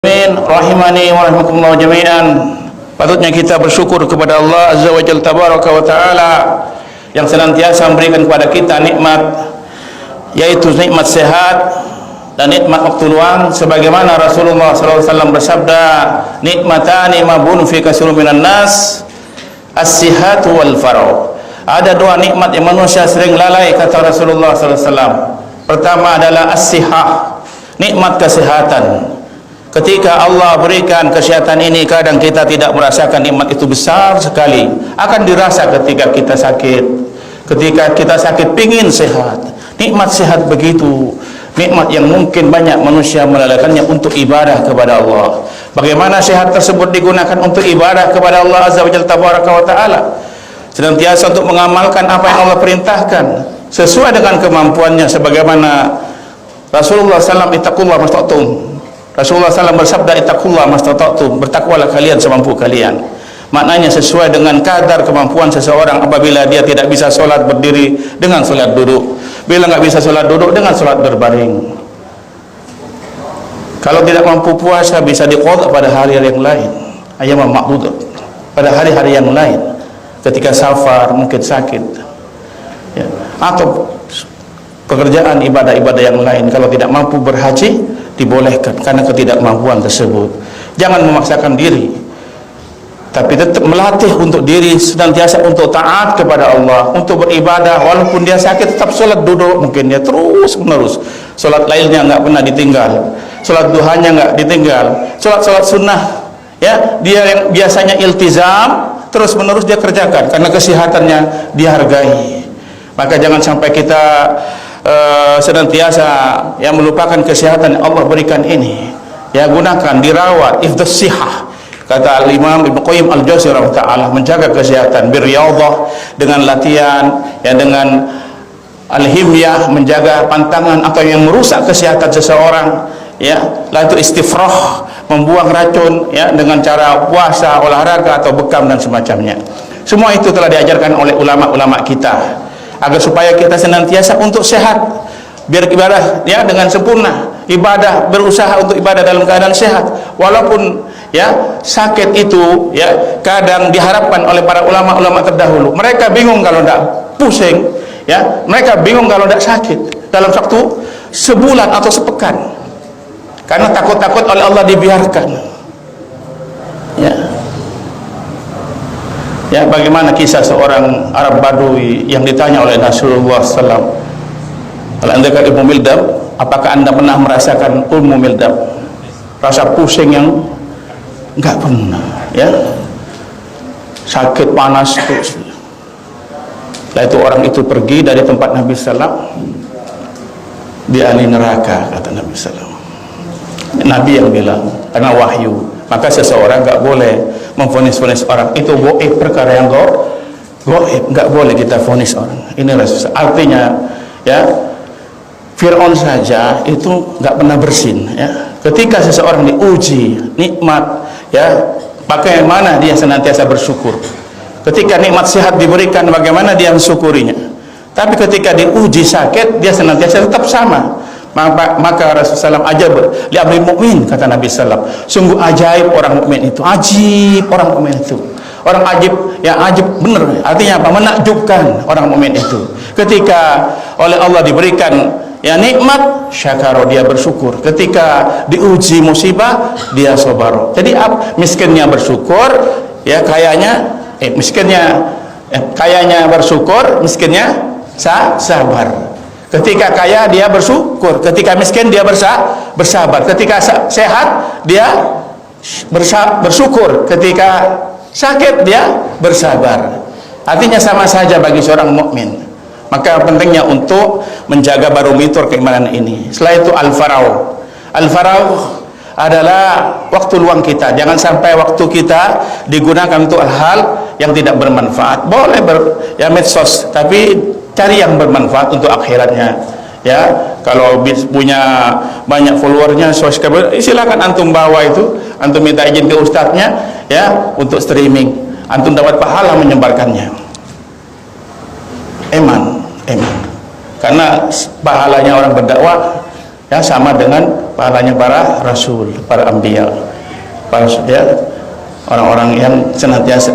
Rahimani wa rahimakumullah jami'an. Patutnya kita bersyukur kepada Allah Azza wa Jalla tabaraka wa ta'ala yang senantiasa memberikan kepada kita nikmat, yaitu nikmat sehat dan nikmat waktu luang, sebagaimana Rasulullah SAW bersabda, nikmatani mabun fi katsirun minan nas, as-sihhatu wal faragh. Ada dua nikmat yang manusia sering lalai, kata Rasulullah SAW. Pertama adalah as-sihhah, nikmat kesehatan. Ketika Allah berikan kesehatan ini, kadang kita tidak merasakan nikmat itu besar sekali. Akan dirasa ketika kita sakit. Ketika kita sakit pingin sehat. Nikmat sehat begitu, nikmat yang mungkin banyak manusia melalaikannya untuk ibadah kepada Allah. Bagaimana sehat tersebut digunakan untuk ibadah kepada Allah Azza wa Jalla tabaraka wa ta'ala, senantiasa untuk mengamalkan apa yang Allah perintahkan sesuai dengan kemampuannya, sebagaimana Rasulullah SAW, ittaqullah mastata'tum. Rasulullah SAW bersabda, ittaqullah mastata'tum, bertakwalah kalian semampu kalian. Maknanya sesuai dengan kadar kemampuan seseorang. Apabila dia tidak bisa sholat berdiri, dengan sholat duduk. Bila nggak bisa sholat duduk, dengan sholat berbaring. Kalau tidak mampu puasa, bisa diqadha pada hari-hari yang lain, ayyam ma'dudat, pada hari-hari yang lain, ketika safar, mungkin sakit ya, atau pekerjaan ibadah-ibadah yang lain. Kalau tidak mampu berhaji, dibolehkan karena ketidakmampuan tersebut. Jangan memaksakan diri, tapi tetap melatih untuk diri senantiasa untuk taat kepada Allah, untuk beribadah. Walaupun dia sakit, tetap sholat duduk, mungkin dia terus menerus. Sholat lailnya nggak pernah ditinggal, sholat duhanya nggak ditinggal, sholat sunnah ya, dia yang biasanya iltizam terus menerus dia kerjakan karena kesehatannya dihargai. Maka jangan sampai kita senantiasa yang melupakan kesehatan yang Allah berikan ini. Ya, gunakan, dirawat, ifdhus sihah. Kata Al-Imam Ibnu Qayyim Al-Jauziyah ta'ala, menjaga kesehatan birriyadhah, dengan latihan ya, dengan al-himyah, menjaga pantangan atau yang merusak kesehatan seseorang ya, lalu istifrah, membuang racun ya, dengan cara puasa, olahraga atau bekam dan semacamnya. Semua itu telah diajarkan oleh ulama-ulama kita agar supaya kita senantiasa untuk sehat, biar ibadah ya dengan sempurna, ibadah, berusaha untuk ibadah dalam keadaan sehat. Walaupun ya sakit itu ya kadang diharapkan oleh para ulama-ulama terdahulu, mereka bingung kalau tidak pusing ya, mereka bingung kalau tidak sakit dalam waktu sebulan atau sepekan, karena takut-takut oleh Allah dibiarkan ya. Ya, bagaimana kisah seorang Arab Badui yang ditanya oleh Rasulullah SAW, kalau anda ke Ummu Mildam, apakah anda pernah merasakan Ummu Mildam, rasa pusing yang enggak pernah ya, sakit panas terus. Lalu itu orang itu pergi dari tempat Nabi SAW, di ahli neraka, kata Nabi SAW. Nabi yang bilang, karena wahyu. Maka seseorang enggak boleh memvonis-vonis orang, itu goib, perkara yang goib, enggak boleh kita vonis orang. Ini artinya ya, Fir'aun saja itu enggak pernah bersin ya. Ketika seseorang diuji nikmat ya, bagaimana dia senantiasa bersyukur. Ketika nikmat sehat diberikan, bagaimana dia mensyukurinya. Tapi ketika diuji sakit, dia senantiasa tetap sama. Maka Rasulullah SAW ajab li amril mukmin, kata Nabi SAW, sungguh ajaib orang mukmin itu, ajib orang mukmin itu, orang ajib yang ajib benar, artinya apa, menakjubkan orang mukmin itu. Ketika oleh Allah diberikan ya nikmat, syakaro, dia bersyukur. Ketika diuji musibah, dia sabar. Jadi miskinnya bersyukur ya, kayanya bersyukur, miskinnya sabar. Ketika kaya dia bersyukur, ketika miskin dia bersabar, ketika sehat dia bersyukur, ketika sakit dia bersabar. Artinya sama saja bagi seorang mukmin. Maka pentingnya untuk menjaga barometer keimanan ini. Setelah itu al-faragh adalah waktu luang kita. Jangan sampai waktu kita digunakan untuk hal yang tidak bermanfaat. Boleh medsos, tapi cari yang bermanfaat untuk akhiratnya ya. Kalau punya banyak followernya, subscriber, silakan antum bawa itu, antum minta izin ke ustadznya ya untuk streaming, antum dapat pahala menyebarkannya. Eman karena pahalanya orang berdakwah ya, sama dengan pahalanya para rasul, para anbiya, para ya, orang-orang yang senantiasa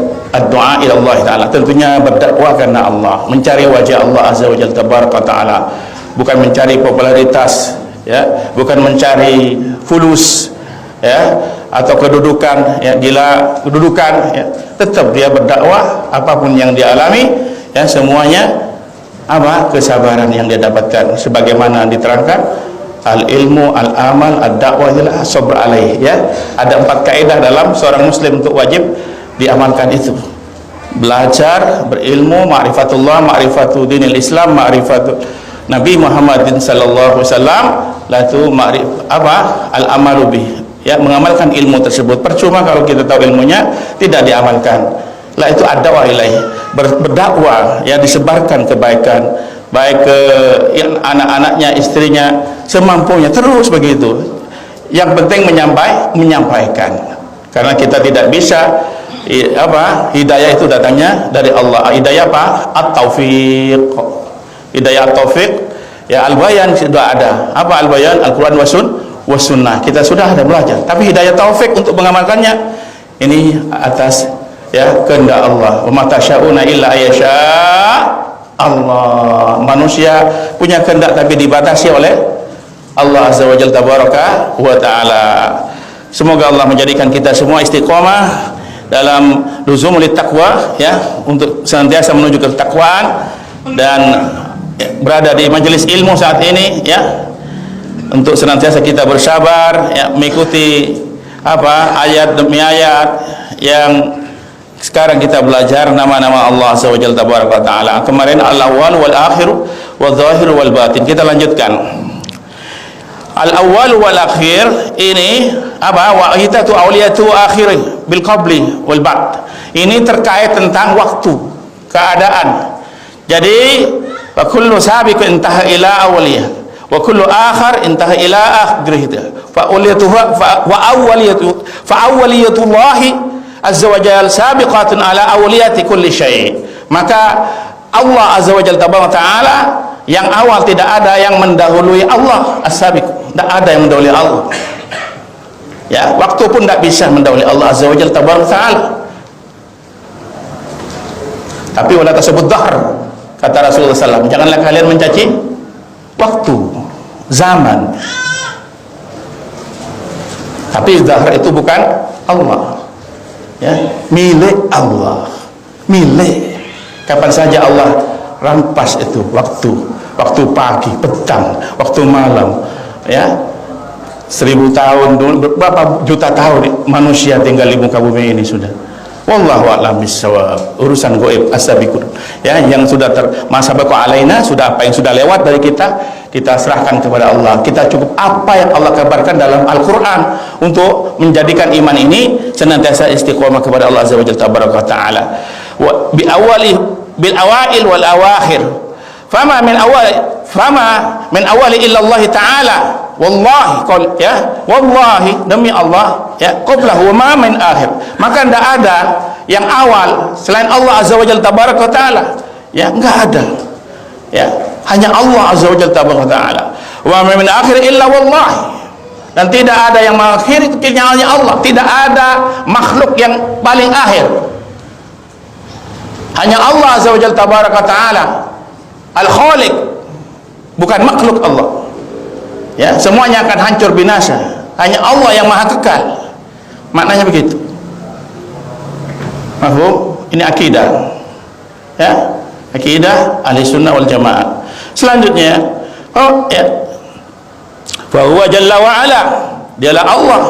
doa ila Allah Ta'ala, tentunya berdakwah karena Allah, mencari wajah Allah Azza wa Jalla Tabaraka Ta'ala, bukan mencari popularitas, ya, bukan mencari fulus, ya, atau kedudukan, ya, gila kedudukan, ya. Tetap dia berdakwah, apapun yang dia alami, ya, semuanya apa? Kesabaran yang dia dapatkan, sebagaimana diterangkan al-ilmu, al-amal, ad-da'wah, sabr alaih, ya. Ada 4 kaidah dalam seorang muslim untuk wajib diamalkan itu. Belajar, berilmu, ma'rifatullah, ma'rifatu dinil Islam, ma'rifatu Nabi Muhammadin sallallahu alaihi wasallam, latu al-amalu bih, ya, mengamalkan ilmu tersebut. Percuma kalau kita tahu ilmunya tidak diamalkan. Lah itu ad-da'wah ilaih, berdakwah, ya, disebarkan kebaikan baik ke anak-anaknya, istrinya, semampunya, terus begitu. Yang penting menyampaikan, karena kita tidak bisa hidayah itu datangnya dari Allah. Hidayah apa? At-taufiq. Hidayah at-taufiq, ya, al-bayan sudah ada. Apa al-bayan? Al-Quran was sunnah, kita sudah ada belajar. Tapi hidayah taufik untuk mengamalkannya ini atas, ya, kehendak Allah. Wa ma tasyauna illa ayyasha Allah. Manusia punya kehendak tapi dibatasi oleh Allah Azza wa Jalla Tabaraka wa Ta'ala. Semoga Allah menjadikan kita semua istiqomah dalam luzumul taqwa, ya, untuk senantiasa menuju ke ketakwaan dan berada di majelis ilmu saat ini, ya, untuk senantiasa kita bersabar, ya, mengikuti ayat demi ayat yang sekarang kita belajar nama-nama Allah Azza wa Jalla Tabaraka Ta'ala. Kemarin al-awwal wal akhir wal zahir wal batin. Kita lanjutkan. Al-awwal wal akhir ini wa hitatu awliyatu akhir bil qabli wal ba'd. Ini terkait tentang waktu, keadaan. Jadi wa kullu sabiq intaha ila awliyah wa kullu akhar intaha ila akhirih. Fa awwaliyatullahi Azza wa Jalla sabiqatun ala awliyati kulli syai'. Maka Allah Azza wa Jalla Tabaraka Ta'ala yang awal, tidak ada yang mendahului Allah. As-sabiq, tidak ada yang mendahului Allah, ya, waktu pun tidak bisa mendahului Allah Azza wa Jalla Tabaraka Ta'ala. Tapi wala tasabud dahr, kata Rasulullah SAW, janganlah kalian mencaci waktu, zaman. Tapi dahr itu bukan Allah, ya, milik Allah, milik. Kapan saja Allah rampas itu waktu pagi, petang, waktu malam, ya. 1000 tahun, berapa juta tahun manusia tinggal di muka bumi ini sudah. Wallahu a'lam bissawab. Urusan gaib as-sabiqun, ya, yang sudah masabaqa alaina, sudah apa yang sudah lewat dari kita serahkan kepada Allah. Kita cukup apa yang Allah kabarkan dalam Al-Quran untuk menjadikan iman ini senantiasa istiqomah kepada Allah Azza wa Jalla Tabaraka Ta'ala. Bil awail wal awakhir. Fama min awali illa Allah Ta'ala. Wallahi, ya, wallahi, demi Allah, ya, qablahu ma min akhir. Maka tidak ada yang awal selain Allah Azza wa Jalla Tabaraka Ta'ala, ya, enggak ada, ya, hanya Allah Azza wa Jalla Tabaraka Ta'ala. Wa ma min akhir illa wallahi, dan tidak ada yang mengakhiri kenyanya Allah. Tidak ada makhluk yang paling akhir, hanya Allah Azza wa Jalla Tabaraka Ta'ala Al-Khaliq, bukan makhluk Allah, ya, semuanya akan hancur binasa, hanya Allah yang maha kekal. Maknanya begitu. Mahfum? Ini akidah, ya, akidah ahli sunnah wal jamaah. Selanjutnya, ya, bahwa Jalla wa Ala, dialah Allah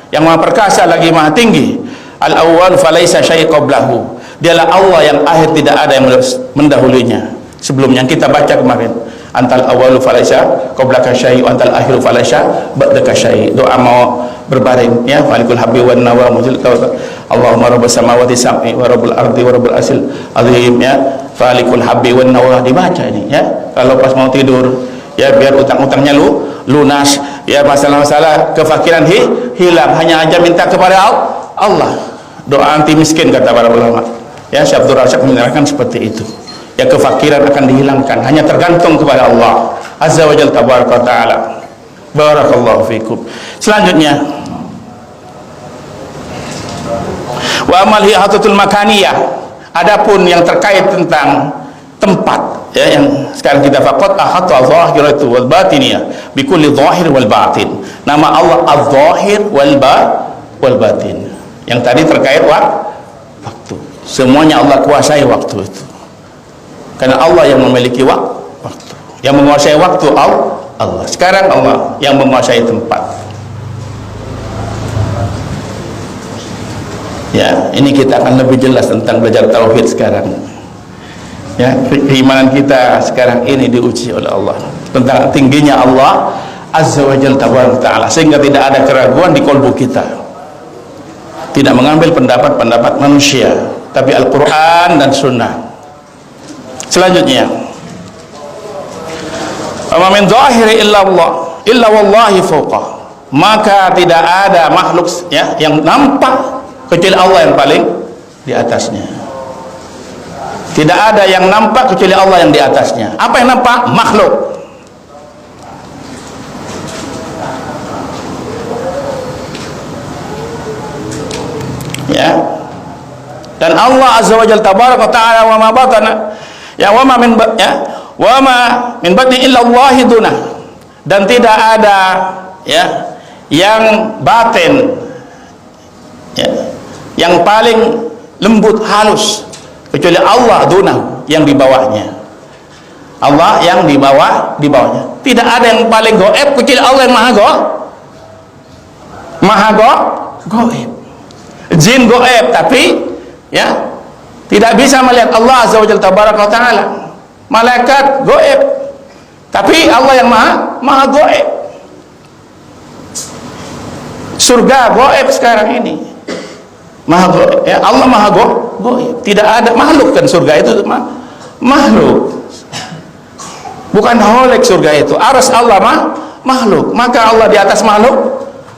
yang maha perkasa lagi maha tinggi. Al-awwal falaisa syai' qablahu, dialah Allah yang akhir, tidak ada yang mendahulunya sebelumnya. Kita baca kemarin, antal awwalu falaisa qablaka syai' wa antal akhiru falaisa ba'daka syai'. Doa mau berbaring, ya, falikul habbi wan nawa muzil tawakal Allahumma rabbas samawati sab'i wa rabbul ardi wa rabbul asil azim, ya, falikul habbi wan nawa dibaca ini, ya, kalau pas mau tidur, ya, biar utang-utangnya lunas, ya, masalah-masalah kefakiran hilang, hanya aja minta kepada Allah. Doa anti miskin kata para ulama, ya, Syekh Abdul Razak menerangkan seperti itu, ya, kefakiran akan dihilangkan, hanya tergantung kepada Allah Azza wa Jalla Tabaraka Ta'ala. Barakallahu fikum. Selanjutnya, wa amal hihatatul makaniyah. Adapun yang terkait tentang tempat, ya, yang sekarang kita faqat ahata zahiratu wal batiniyah bi kulli zahir wal batin. Nama Allah az-zahir wal batin. Yang tadi terkait waktu. Semuanya Allah kuasai waktu itu. Karena Allah yang memiliki waktu. Yang menguasai waktu Allah. Sekarang Allah yang menguasai tempat. Ya, ini kita akan lebih jelas tentang belajar tauhid sekarang. Ya, keimanan kita sekarang ini diuji oleh Allah tentang tingginya Allah Azza wa Jalla Ta'ala, sehingga tidak ada keraguan di kalbu kita. Tidak mengambil pendapat-pendapat manusia, tapi Al-Quran dan Sunnah. Selanjutnya, wa min zahiri illa Allah illa wallahi fawqa. Maka tidak ada makhluk, ya, yang nampak kecuali Allah yang paling di atasnya. Tidak ada yang nampak kecuali Allah yang di atasnya. Apa yang nampak? Makhluk. Ya. Dan Allah Azza wa Jalla tabaraka ta'ala wa ma batana, ya, wa ma min batni illa Allah duna. Dan tidak ada, ya, yang batin, ya, yang paling lembut halus kecuali Allah duna, yang di bawahnya. Allah yang di bawahnya. Tidak ada yang paling gaib kecuali Allah yang maha gaib. Jin gaib, tapi, ya, tidak bisa melihat Allah Azza wa Jalla tabaraka wa ta'ala. Malaikat gaib, tapi Allah yang maha gaib. Surga gaib sekarang ini. Maha gaib, ya, Allah maha gaib. Tidak ada makhluk, kan surga itu makhluk. Bukan holek surga itu. Arsy Allah makhluk. Maka Allah di atas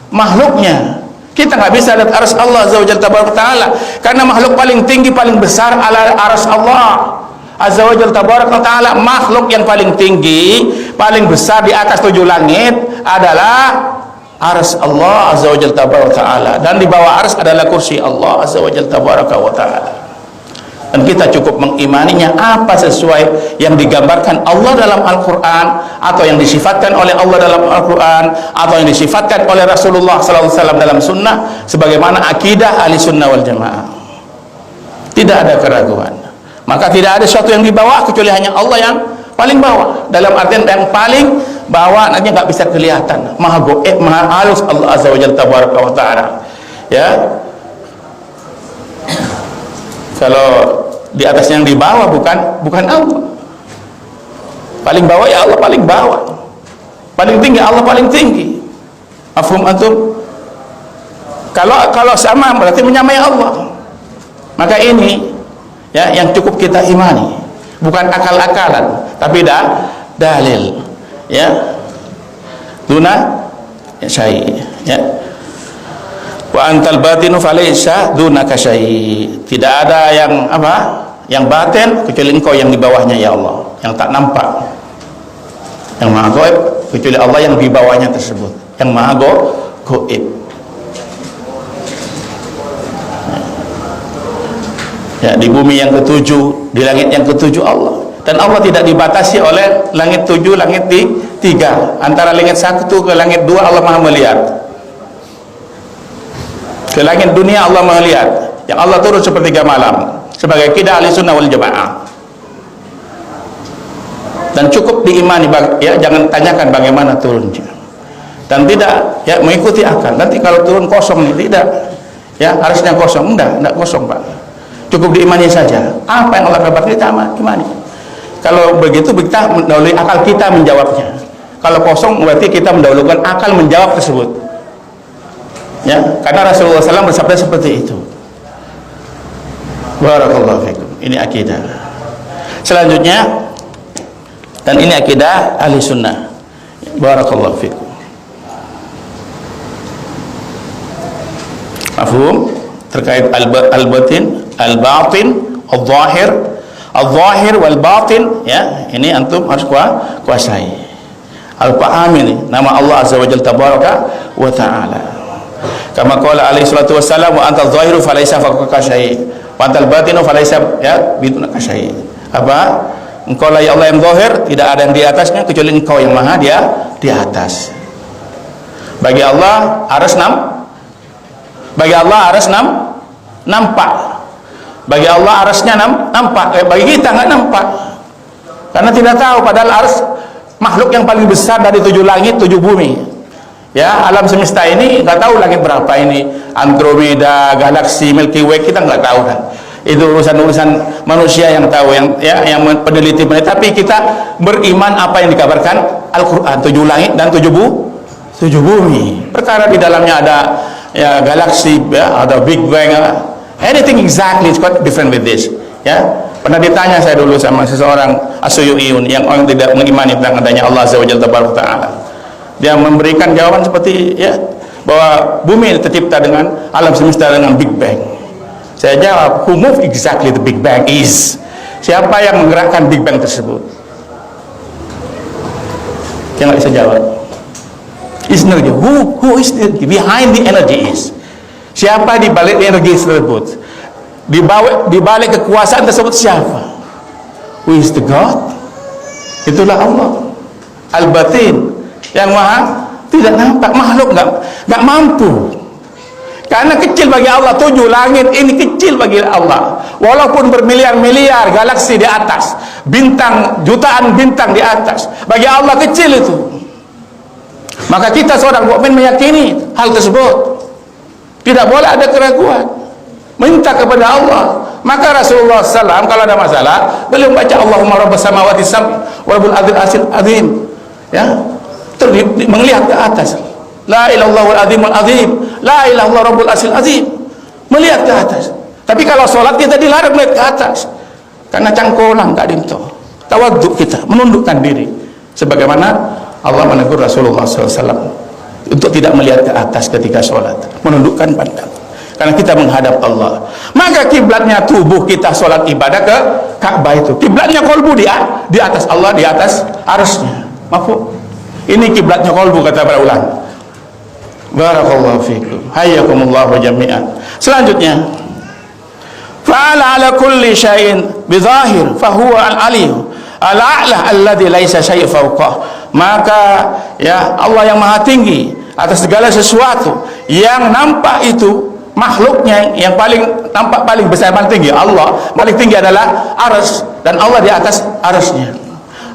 makhluknya. Kita nggak bisa lihat arsy Allah Azza wa Jalla Ta'ala, karena makhluk paling tinggi, paling besar ala arsy Allah Azza wa Jalla Ta'ala. Makhluk yang paling tinggi, paling besar di atas 7 langit adalah arsy Allah Azza wa Jalla Ta'ala, dan di bawah arsy adalah kursi Allah Azza wa Jalla Ta'ala. Dan kita cukup mengimaninya apa sesuai yang digambarkan Allah dalam Al-Quran, atau yang disifatkan oleh Allah dalam Al-Quran, atau yang disifatkan oleh Rasulullah SAW dalam Sunnah, sebagaimana akidah ahli Sunnah wal Jamaah. Tidak ada keraguan. Maka tidak ada sesuatu yang di bawah kecuali hanya Allah yang paling bawah. Dalam artian yang paling bawah nanti nggak bisa kelihatan, maha gaib, maha halus Allah Azza wa Jalla Ta'ala. Ya, kalau di atas yang di bawah bukan Allah. Paling bawah ya Allah paling bawah. Paling tinggi Allah paling tinggi. Mafhum antum? Kalau sama berarti menyamai Allah. Maka ini, ya, yang cukup kita imani, bukan akal-akalan, tapi dalil. Ya, duna syai', ya. Wa antal batinu falaysa dunaka syai'. Tidak ada yang apa? Yang batin kecuali engkau yang di bawahnya, ya Allah, yang tak nampak, yang maha gaib kecuali Allah yang di bawahnya tersebut, yang maha gaib. Ya, di bumi yang ketujuh, di langit yang ketujuh Allah. Dan Allah tidak dibatasi oleh langit 7, langit 3. Antara langit 1 ke langit 2 Allah maha melihat. Ke langit dunia Allah melihat. Yang Allah turun sepertiga malam, sebagai akidah ahli Sunnah wal Jamaah. Dan cukup diimani, ya, jangan tanyakan bagaimana turunnya. Dan tidak, ya, mengikuti akal. Nanti kalau turun kosong nih, tidak, ya, harusnya kosong. Enggak kosong, Pak. Cukup diimani saja. Apa yang Allah kabarkan kita imani. Kalau begitu kita mendahului akal kita menjawabnya. Kalau kosong berarti kita mendahulukan akal menjawab tersebut. Ya, karena Rasulullah SAW bersabda seperti itu. Barakallahu fikum. Ini akidah. Selanjutnya, dan ini akidah ahli sunnah. Barakallahu fikum. Mafhum? Terkait al-batin, al-batin, al-zahir wal batin, ya, ini antum harus kuasai. Al-Fahami ini nama Allah azza wajalla tabaraka wa ta'ala. Kama qala alaihi salatu wassalam, wa antal zahiru falaysa fawqaka syai' wa antal batinu falaysa ya bidunaka syai'. Apa? Engkau lah ya Allah yang zahir, tidak ada yang di atasnya kecuali engkau yang maha dia di atas. Bagi Allah arsy nampak. Bagi Allah arsy-nya nampak. Bagi kita enggak nampak. Karena tidak tahu, padahal arsy makhluk yang paling besar dari 7 langit 7 bumi. Ya, alam semesta ini nggak tahu langit berapa ini, Andromeda, galaksi, Milky Way, kita nggak tahu kan. Itu urusan manusia yang tahu, yang peneliti. Tapi kita beriman apa yang dikabarkan Al-Qur'an, 7 langit dan 7 bumi. Perkara di dalamnya ada ya galaksi, ya, ada Big Bang, anything exactly is quite different with this. Ya, pernah ditanya saya dulu sama seseorang Asyuyu'iyun yang orang tidak mengimani tentang adanya Allah Azza wa Jalla Ta'ala. Dia memberikan jawaban seperti ya, bahwa bumi tercipta dengan alam semesta dengan Big Bang. Saya jawab, who move exactly the Big Bang is? Siapa yang menggerakkan Big Bang tersebut? Dia nggak bisa jawab. Is energy. Who is behind the energy is? Siapa di balik energi tersebut? Di balik kekuasaan tersebut siapa? Who is the God? Itulah Allah Al-Batin, yang maha tidak nampak. Makhluk nggak mampu, karena kecil bagi Allah. 7 langit ini kecil bagi Allah, walaupun bermiliar-miliar galaksi di atas, bintang, jutaan bintang di atas, bagi Allah kecil itu. Maka kita seorang mukmin meyakini hal tersebut, tidak boleh ada keraguan, minta kepada Allah. Maka Rasulullah SAW kalau ada masalah, beliau baca Allahumma rabbas samawati sab'i wa rabbul arsil azim, ya, melihat ke atas, la ilaha illallahul azimul azim, la ilaha illallah rabbul arsil azim, melihat ke atas. Tapi kalau sholat kita dilarang melihat ke atas, karena cangkolang gak dinto. Tawaduk kita, menundukkan diri, sebagaimana Allah menegur Rasulullah SAW untuk tidak melihat ke atas ketika sholat, menundukkan pandang, karena kita menghadap Allah. Maka kiblatnya tubuh kita sholat ibadah ke Ka'bah itu, kiblatnya kolbu di atas Allah, di atas arsy-Nya. Mafhum? Ini kiblatnya kolbu, kata para ulama. Barakallahu fikum, hayyakumullahu jami'an. Selanjutnya, fa'ala ala kulli syai'in bizahir fahuwa al-aliyyu al-a'la alladhi laisa syai' fawqah. Maka ya Allah yang maha tinggi atas segala sesuatu yang nampak itu, makhluknya yang paling nampak, paling besar, paling tinggi Allah, paling tinggi adalah arsy, dan Allah di atas arsy-Nya.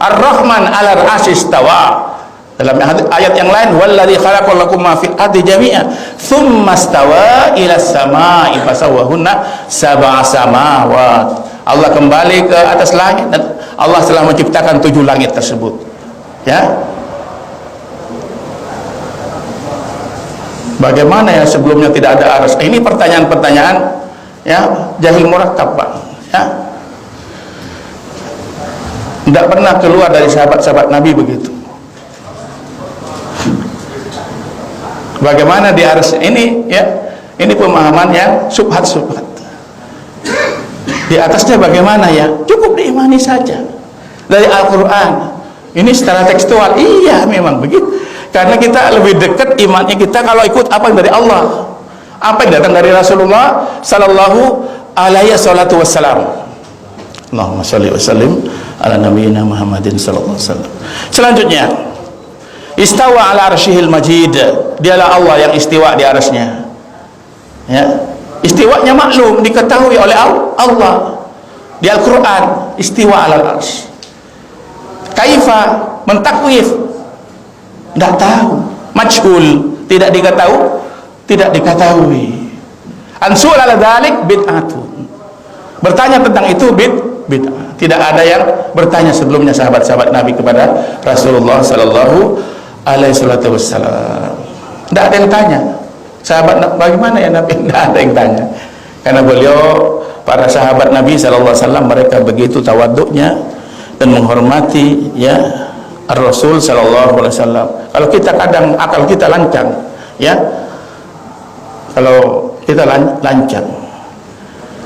Ar-Rahman 'ala al-'arsy istawa. Dalam ayat yang lain, wallazi khalaqal lakum ma fil ardi jami'an tsumma stawa ila samai fasawwahunna sab'a samawat. Allah kembali ke atas langit dan Allah telah menciptakan 7 langit tersebut. Ya. Bagaimana ya sebelumnya tidak ada arsy? Ini pertanyaan-pertanyaan ya jahil murakkab, Pak. Ya. Tidak pernah keluar dari sahabat-sahabat Nabi begitu. Bagaimana di arsy ini ya? Ini pemahaman yang subhat-subhat. Di atasnya bagaimana ya? Cukup diimani saja dari Al-Qur'an. Ini secara tekstual, iya memang begitu. Karena kita lebih dekat imannya kita kalau ikut apa yang dari Allah, apa yang datang dari Rasulullah sallallahu alaihi wasallam. Allahumma shalli wa sallim ala nabiyyina Muhammadin sallallahu alaihi wasallam. Selanjutnya, istawa ala arsyihil majid. Dialah Allah yang istiwa di arsy-Nya. Ya. Istiwanya maklum, diketahui oleh Allah. Di Al-Qur'an, istiwa ala arsy. Kaifa, mentakwif, tidak tahu. Majhul, tidak diketahui. Ansul ala dzalik bid'atun. Bertanya tentang itu bid'ah. Tidak ada yang bertanya sebelumnya sahabat-sahabat Nabi kepada Rasulullah sallallahu alaihi wasallam. Tidak ada yang tanya. Sahabat bagaimana ya Nabi? Tidak ada yang tanya. Karena beliau, para sahabat Nabi sallallahu alaihi wasallam, mereka begitu tawaduknya dan menghormati ya Rasul sallallahu alaihi wasallam. Kalau kita kadang akal kita lancang, ya. Kalau kita lancang.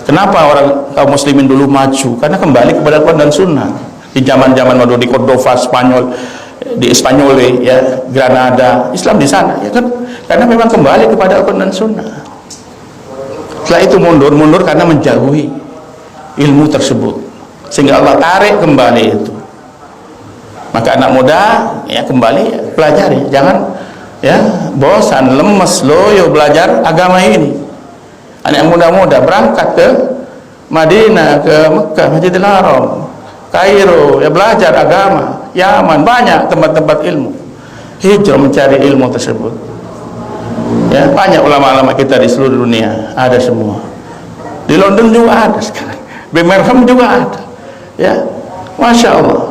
Kenapa orang kaum muslimin dulu maju? Karena kembali kepada Quran dan Sunnah. Di zaman-zaman waktu di Cordova, Spanyol, di Espanyol ya, Granada, Islam di sana ya kan, karena memang kembali kepada Al-Quran dan Sunnah. Setelah itu mundur karena menjauhi ilmu tersebut, sehingga Allah tarik kembali itu. Maka anak muda ya kembali ya, pelajari, jangan ya bosan, lemes, loyo belajar agama ini. Anak muda-muda berangkat ke Madinah, ke Mekah, Masjidil Haram, Kairo, ya belajar agama, Yaman, banyak tempat-tempat ilmu. Hijrah mencari ilmu tersebut. Ya, banyak ulama-ulama kita di seluruh dunia, ada semua. Di London juga ada sekarang. Birmingham juga ada. Ya, Masya Allah.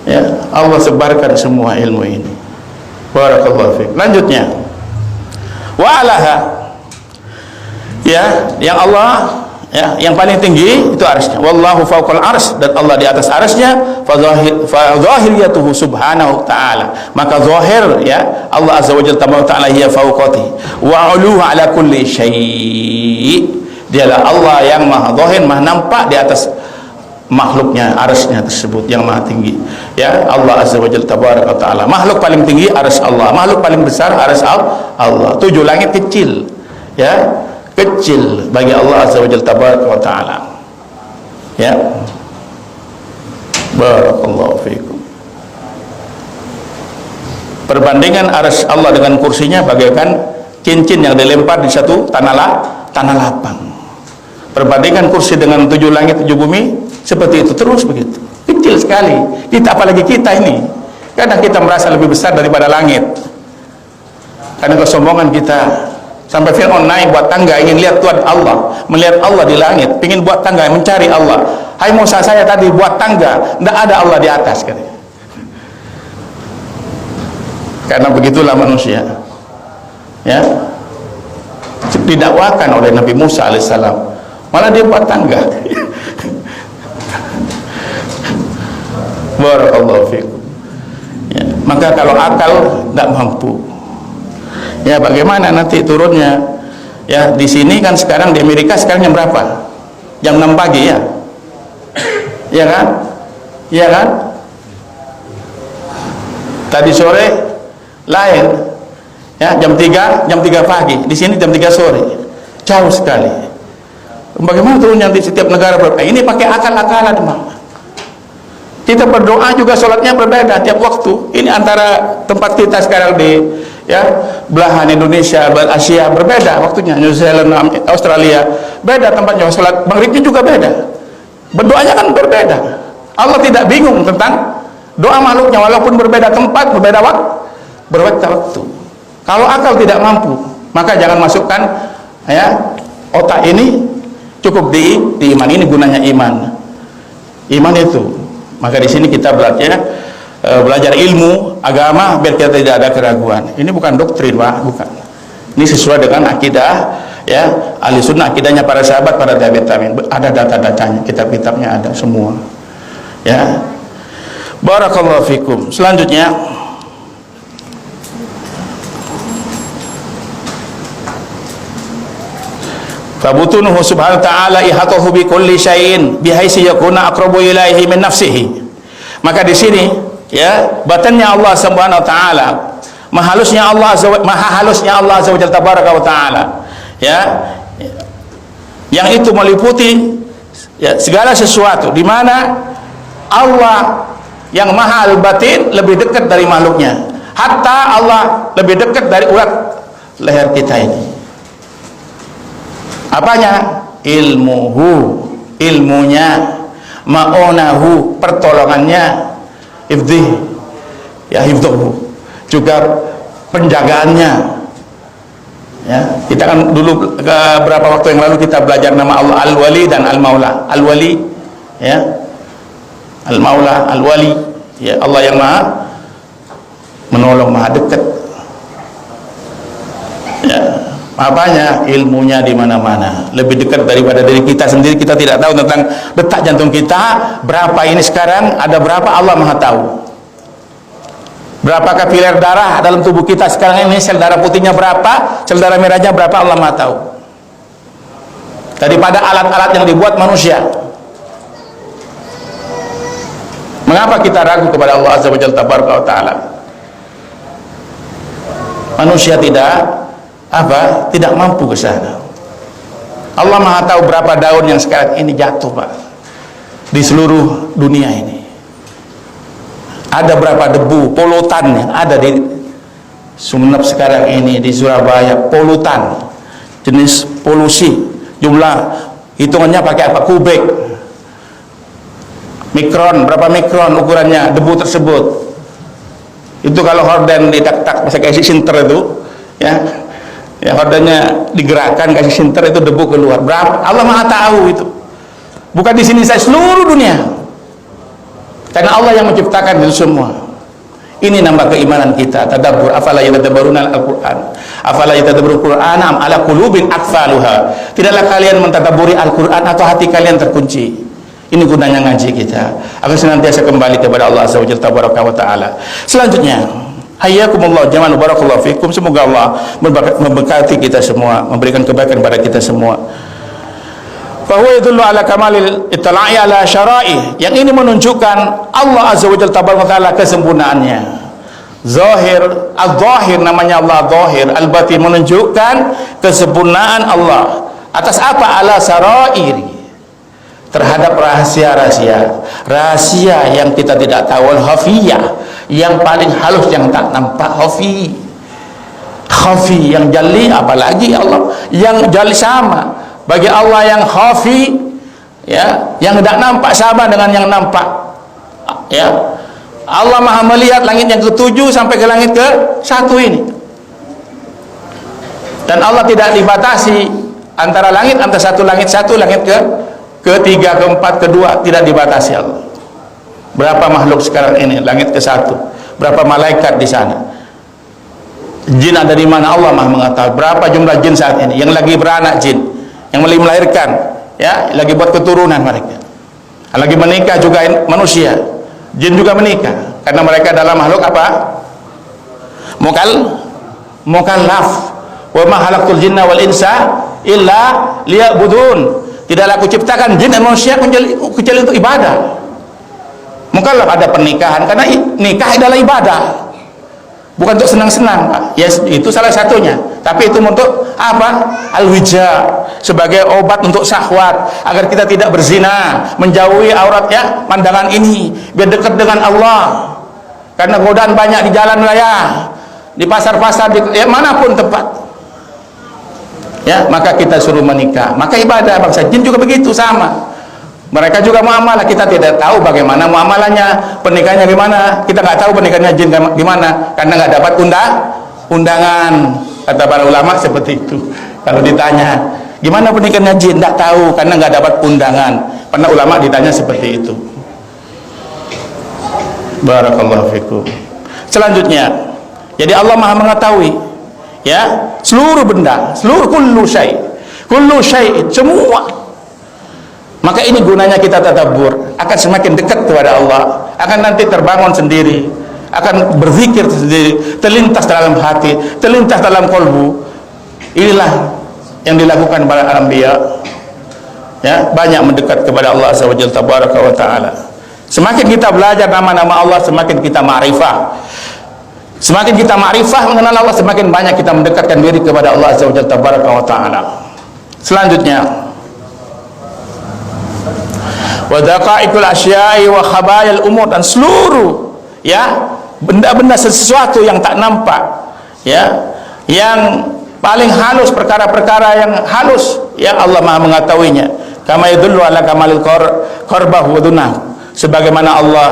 Ya, Allah sebarkan semua ilmu ini. Barakallahu fiik. Lanjutnya, wa'alaha, ya, yang Allah, ya, yang paling tinggi itu arsy-Nya. Wallahu fawqal arsy, dan Allah di atas arsy-Nya. Fa zahiriyatuhu subhanahu ta'ala, maka zahir ya Allah azza wa jalla ta'ala hiya fawqati wa 'uluha ala kulli syai'. Dialah Allah yang maha zahir, maha nampak di atas makhluknya, arsy-Nya tersebut yang maha tinggi. Ya, Allah azza wa jalla tabaraka ta'ala. Makhluk paling tinggi arsy Allah, makhluk paling besar arsy Allah. Tujuh langit kecil. Ya, kecil bagi Allah azza wa jalla tabaraka wa ta'ala. Ya, barakallahu fiikum. Perbandingan arsy Allah dengan kursinya bagaikan cincin yang dilempar di satu tanah lapang. Perbandingan kursi dengan tujuh langit tujuh bumi seperti itu, terus begitu, kecil sekali. Kita, apalagi kita ini, kadang kita merasa lebih besar daripada langit karena kesombongan kita. Sampai Fir'aun naik buat tangga ingin lihat Tuhan Allah, melihat Allah di langit, ingin buat tangga mencari Allah. Hai Musa, saya tadi buat tangga, tidak ada Allah di atas, katanya. Karena begitulah manusia, ya, didakwakan oleh Nabi Musa alaihissalam, malah dia buat tangga. Barakallahu fiikum. Ya, maka kalau akal tidak mampu, ya bagaimana nanti turunnya? Ya, di sini kan sekarang di Amerika sekarang jam berapa? Jam 6 pagi ya. Iya kan? Iya kan? Tadi sore lain. Ya, jam 3 pagi. Di sini jam 3 sore. Jauh sekali. Bagaimana turunnya di setiap negara berbeda? Ini pakai akal-akalan, Bang. Kita berdoa juga sholatnya berbeda tiap waktu. Ini antara tempat kita sekarang di ya belahan Indonesia, Asia berbeda waktunya. New Zealand, Australia beda tempatnya. Sholat maghribnya juga beda. Berdoanya kan berbeda. Allah tidak bingung tentang doa makhluknya, walaupun berbeda tempat, berbeda waktu. Kalau akal tidak mampu, maka jangan masukkan ya otak ini, cukup di iman. Ini gunanya iman itu. Maka di sini kita belajar ilmu agama biar kita tidak ada keraguan. Ini bukan doktrin, Pak, bukan. Ini sesuai dengan akidah ya ahli sunnah, akidahnya para sahabat, para tabi'in. Ada data-datanya, kitab-kitabnya ada semua. Ya. Barakallahu fikum. Selanjutnya, fabutunuhu subhanahu wa ta'ala ihatahu bi kulli syai'in bihaitsi yakuna aqrabu ilaihi min nafsihi. Maka di sini ya batannya Allah subhanahu wa ta'ala, maha halusnya Allah azza wa jalla tabaraka wa ta'ala, ya, yang itu meliputi ya segala sesuatu, di mana Allah yang maha al-batin lebih dekat dari makhluknya, hatta Allah lebih dekat dari urat leher kita ini. Apanya? Ilmunya, ma'onahu, pertolongannya, hifdhuhu, juga penjagaannya. Ya, kita kan dulu beberapa waktu yang lalu kita belajar nama Allah Al-Wali dan Al-Maula. Al-Wali, ya, Al-Maula, Al-Wali, ya, Allah yang maha menolong, maha dekat. Ya. Apanya? Ilmunya di mana-mana, lebih dekat daripada diri kita sendiri. Kita tidak tahu tentang detak jantung kita berapa ini sekarang, ada berapa, Allah maha tahu. Berapa kapiler darah dalam tubuh kita sekarang ini, sel darah putihnya berapa, sel darah merahnya berapa, Allah maha tahu. Daripada alat-alat yang dibuat manusia. Mengapa kita ragu kepada Allah Azza wa Jalla tabaraka wa taala? Manusia tidak mampu ke sana. Allah Maha tahu berapa daun yang sekarang ini jatuh, Pak, di seluruh dunia ini. Ada berapa debu polutan yang ada di Sumeneb sekarang ini, di Surabaya, polutan, jenis polusi, jumlah hitungannya pakai apa? Kubik, mikron, berapa mikron ukurannya debu tersebut. Itu kalau horden ditak-tak, bisa kasih sinter itu, ya hordennya digerakkan, kasih sinter, itu debu keluar berapa? Allah Maha tahu itu. Bukan di sini saya, seluruh dunia. Karena Allah yang menciptakan itu semua. Ini nambah keimanan kita. Tadabbur, afala yatadabbaruna al-Qur'an, afala yatadabbarul Qur'an am ala qulubin aqfaluha. Tidaklah kalian mentadabburi Al-Qur'an atau hati kalian terkunci? Ini gunanya ngaji kita, agar senantiasa kembali kepada Allah Azza wa Jalla tabaraka wa taala. Selanjutnya, hayyakumullah jamaah barakallahu fikum. Semoga Allah memberkati kita semua, memberikan kebaikan kepada kita semua. Bahwa yadullu ala kamalil ittala'i ala syara'i, yang ini menunjukkan Allah Azza wa Jalla tabaraka wa taala kesempurnaannya. Zahir, al-zahir namanya Allah zahir, al-batin menunjukkan kesempurnaan Allah atas apa? Ala syara'iri, terhadap rahasia yang kita tidak tahu, al-khafiyah, yang paling halus yang tak nampak, khafi yang jali, apalagi Allah yang jali sama. Bagi Allah yang khafi, ya, yang tidak nampak sama dengan yang nampak, ya. Allah Maha melihat langit yang ke-7 sampai ke langit ke-1 ini, dan Allah tidak dibatasi antara langit, antara satu langit ke-3, ke-4, ke-2, tidak dibatasi Allah. Berapa makhluk sekarang ini langit ke-1, berapa malaikat di sana, jin ada di mana Allah Maha mengetahui. Berapa jumlah jin saat ini yang lagi beranak, jin yang melahirkan, ya, lagi buat keturunan mereka, lagi menikah juga manusia, jin juga menikah, karena mereka adalah makhluk apa? Mukallaf. Wa ma khalaqtul jinna wal insa illa liya'budun. Tidaklah aku ciptakan jin dan manusia kecuali untuk ibadah. Mukallaf, ada pernikahan karena nikah adalah ibadah, bukan untuk senang-senang, Pak. Ya, itu salah satunya. Tapi itu untuk apa? Al-wija, sebagai obat untuk syahwat, agar kita tidak berzina, menjauhi aurat, ya, pandangan ini, biar dekat dengan Allah. Karena godaan banyak di jalan raya, di pasar-pasar, ya, manapun tempat. Ya, maka kita suruh menikah. Maka ibadah bangsa jin juga begitu, sama. Mereka juga muamalah, kita tidak tahu bagaimana muamalahnya, pernikahannya gimana. Kita nggak tahu pernikahannya jin gimana, karena nggak dapat undangan. Kata para ulama seperti itu. Kalau ditanya gimana pernikahannya jin, nggak tahu, karena nggak dapat undangan. Pernah ulama ditanya seperti itu. Barakallahu fikum. Selanjutnya, jadi Allah Maha mengetahui, ya, seluruh benda, seluruh kullu syai', semua. Maka ini gunanya kita tadabbur, akan semakin dekat kepada Allah, akan nanti terbangun sendiri, akan berzikir sendiri, terlintas dalam hati, terlintas dalam kolbu. Inilah yang dilakukan para anbiya, ya, banyak mendekat kepada Allah Azza wa Jalla tabaraka wa taala. Semakin kita belajar nama-nama Allah, semakin kita ma'rifah. Semakin kita ma'rifah mengenal Allah, semakin banyak kita mendekatkan diri kepada Allah Azza wa Jalla tabaraka wa taala. Selanjutnya, wa daqaiqul asya'i wa khabayal umur, dan seluruh, ya, benda-benda sesuatu yang tak nampak, ya, yang paling halus, perkara-perkara yang halus, ya, Allah Maha mengetahuinya. Kama yadullu ala kamalil qarbah wa dunah, sebagaimana Allah,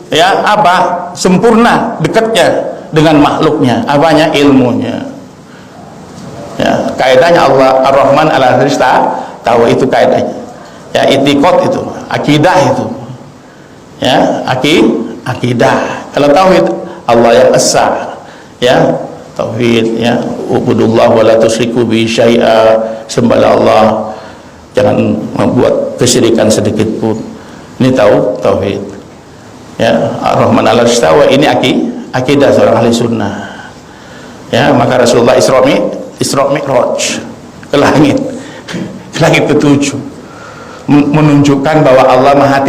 ya, apa, sempurna dekatnya dengan makhluknya, apanya, ilmunya, ya. Kaidahnya Allah Ar-Rahman al-Arsh tahu, itu kaidahnya, ya, itikad itu, akidah itu, ya, akidah. Kalau tauhid, Allah yang esa, ya, tauhid, ya, ubudullah wa la tusyriku bi syai'a, sembahlah Allah, jangan membuat kesyirikan sedikit pun. Ini tauhid, ya. Ar-Rahman al-Arsh tahu, ini akidah seorang ahli sunnah, ya. Maka Rasulullah Isra Mi'raj ke langit ke-7, menunjukkan bahwa Allah Maha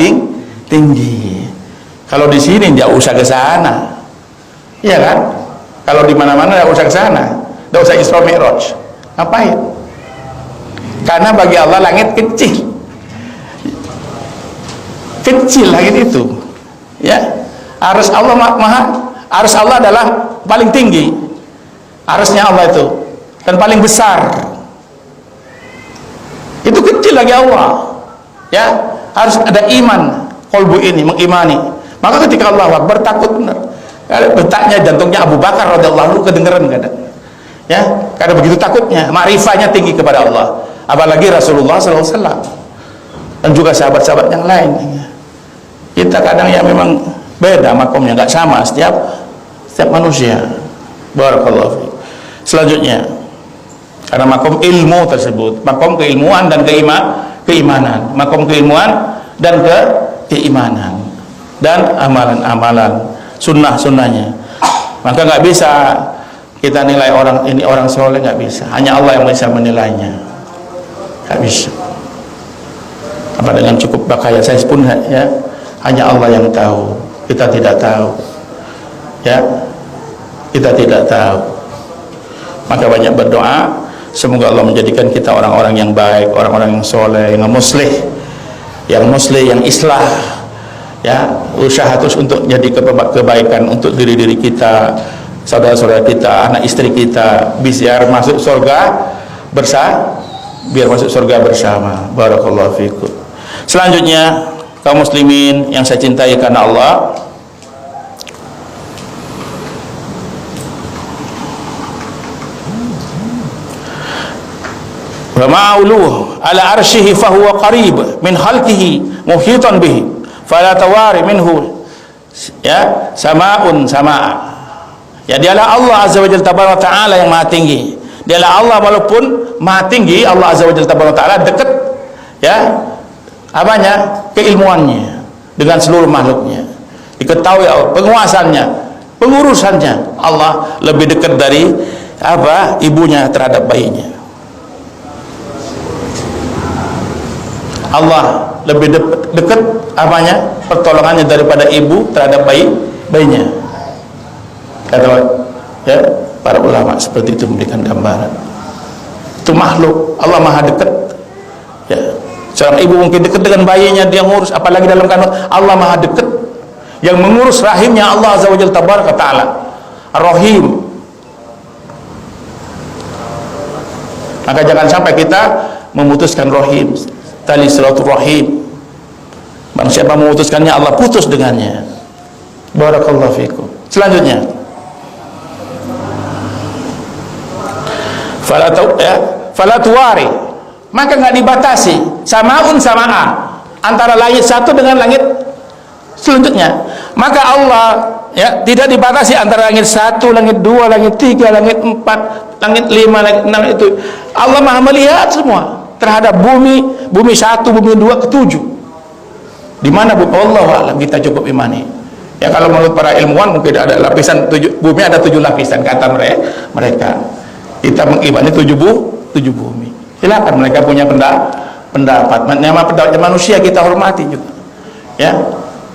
tinggi, Kalau di sini tidak usah ke sana, iya kan? Kalau di mana-mana tidak usah ke sana, tidak usah Isra Mi'raj. Ngapain? Karena bagi Allah langit kecil, kecil langit itu, ya. Arsy Allah arsy Allah adalah paling tinggi, arsy-nya Allah itu, dan paling besar. Itu kecil lagi Allah, ya. Harus ada iman, qalbu ini mengimani. Maka ketika Allah Akbar takut benar. Detaknya jantungnya Abu Bakar radhiyallahu anhu kedengeran kadang. Ya, karena begitu takutnya, makrifahnya tinggi kepada Allah. Apalagi Rasulullah SAW dan juga sahabat-sahabat yang lain. Kita kadang ya memang beda makomnya, nggak sama setiap manusia. Barakallahu fiik. Selanjutnya, karena makom ilmu tersebut, makom keilmuan dan keimanan, makom keilmuan dan keimanan dan amalan-amalan, sunnah-sunnahnya. Maka nggak bisa kita nilai orang ini orang soleh, nggak bisa. Hanya Allah yang bisa menilainya, nggak bisa. Apa dengan cukup bakaya saya pun ya, hanya Allah yang tahu. Kita tidak tahu, ya, kita tidak tahu. Maka banyak berdoa, semoga Allah menjadikan kita orang-orang yang baik, orang-orang yang soleh, yang muslih, yang islah. Ya, usaha terus untuk jadi kebaikan untuk diri-diri kita, saudara-saudara kita, anak istri kita, biar masuk surga bersama. Barakallahu fikum. Selanjutnya, kaum muslimin yang saya cintai karena Allah, wa ma'uluhu ala arsyihi fahuwa qarib min khalqihi muhitan bihi fala tawari minhu, ya, samaun samaa. Ya, dialah Allah azza wa jalla tabaraka taala yang maha tinggi. Dialah Allah walaupun maha tinggi, Allah azza wa jalla tabaraka taala dekat, ya, apanya, keilmuannya dengan seluruh makhluknya, diketahui penguasannya, pengurusannya. Allah lebih dekat dari apa, ibunya terhadap bayinya. Allah lebih dekat apanya, pertolongannya daripada ibu terhadap bayinya. Kata ya para ulama seperti itu memberikan gambaran. Itu makhluk, Allah maha dekat. Ya, seorang ibu mungkin dekat dengan bayinya, dia ngurus, apalagi dalam kandungan. Allah maha dekat, yang mengurus rahimnya Allah azza wa jalla tabaraka taala Ar-Rahim. Maka jangan sampai kita memutuskan rahim, tali silaturahim. Barang siapa memutuskannya, Allah putus dengannya. Barakallahu fikum. Selanjutnya, fala tuwari, maka nggak dibatasi samaun samaa antara langit satu dengan langit selanjutnya. Maka Allah, ya, tidak dibatasi antara langit satu, langit dua, langit tiga, langit empat, langit lima, langit enam. Itu Allah maha melihat semua terhadap bumi satu, bumi dua, ketujuh. Di mana Allah alam, kita cukup imani. Ya, kalau menurut para ilmuwan mungkin ada lapisan bumi ada 7 lapisan kata mereka. Kita mengimani 7 bumi. Silakan mereka punya pendapat. Nama pendapatnya manusia kita hormati juga. Ya.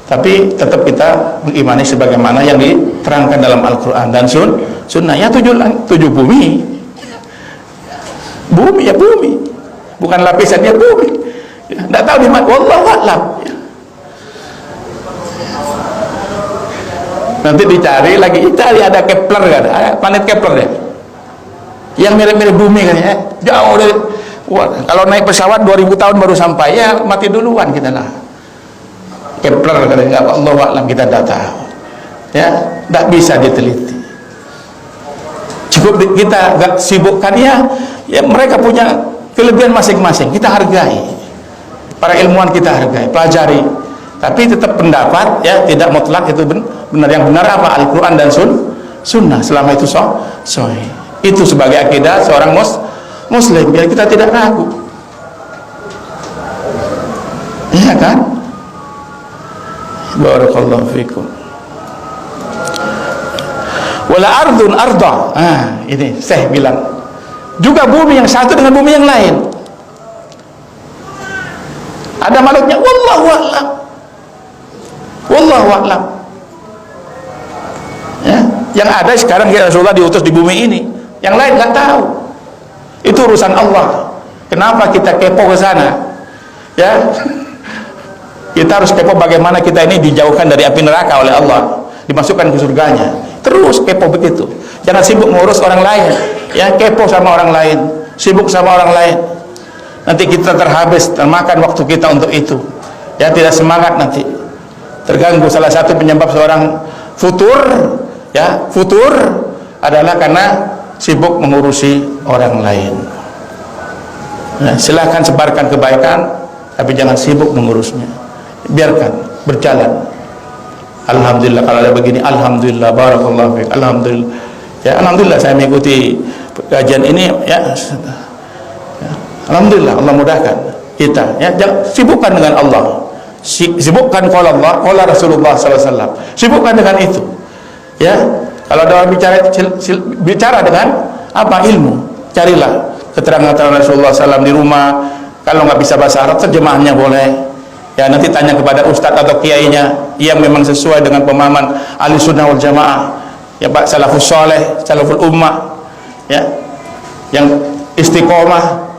Tapi tetap kita mengimani sebagaimana yang diterangkan dalam Al-Qur'an dan sunnah. Ya, 7 bumi. Bumi ya bumi. Bukan lapisannya bumi. Ya, enggak tahu di mana, wallahu a'lam. Ya. Nanti dicari ada Kepler kan, ada planet Kepler ya, yang mirip-mirip bumi kan ya, jauh dari, wah, kalau naik pesawat 2000 tahun baru sampai, ya mati duluan kita lah. Kepler katanya, Allah a'lam, kita tidak tahu, ya, tidak bisa diteliti. Cukup kita nggak sibukkan ya mereka punya kelebihan masing-masing, kita hargai, para ilmuwan kita hargai, pelajari. Tapi tetap pendapat, ya, tidak mutlak itu benar. Yang benar apa? Al-Quran dan sunnah, selama itu sahih. Itu sebagai akidah seorang muslim, biar kita tidak ragu. Iya kan? Barakallahu fikum. Wala ardun arda. Ini saya bilang juga bumi yang satu dengan bumi yang lain. Ada makhluknya, wallahu a'lam. Wallahu a'lam. Ya, yang ada sekarang Rasulullah diutus di bumi ini, yang lain nggak tahu. Itu urusan Allah. Kenapa kita kepo ke sana? Ya, kita harus kepo bagaimana kita ini dijauhkan dari api neraka oleh Allah, dimasukkan ke surganya. Terus kepo begitu. Jangan sibuk ngurus orang lain. Ya, kepo sama orang lain, sibuk sama orang lain. Nanti kita terhabis, termakan waktu kita untuk itu. Ya, tidak semangat nanti. Terganggu. Salah satu penyebab seorang futur, ya, futur adalah karena sibuk mengurusi orang lain. Nah, silahkan sebarkan kebaikan, tapi jangan sibuk mengurusnya. Biarkan berjalan. Alhamdulillah kalau ada begini, alhamdulillah, barakallahu fiik, alhamdulillah. Ya, alhamdulillah saya mengikuti kajian ini, ya. Alhamdulillah, Allah mudahkan kita. Ya, jangan sibukkan dengan Allah. Sibukkan qala Allah, qala Rasulullah sallallahu alaihi wasallam. Sibukkan dengan itu. Ya, kalau ada orang bicara dengan apa? Ilmu. Carilah keterangan Rasulullah SAW di rumah. Kalau nggak bisa bahasa Arab, terjemahannya boleh. Ya, nanti tanya kepada ustadz atau kiainya yang memang sesuai dengan pemahaman ahli sunnah wal jamaah. Ya Pak, salafus soleh, salaful ummah. Ya, yang istiqomah.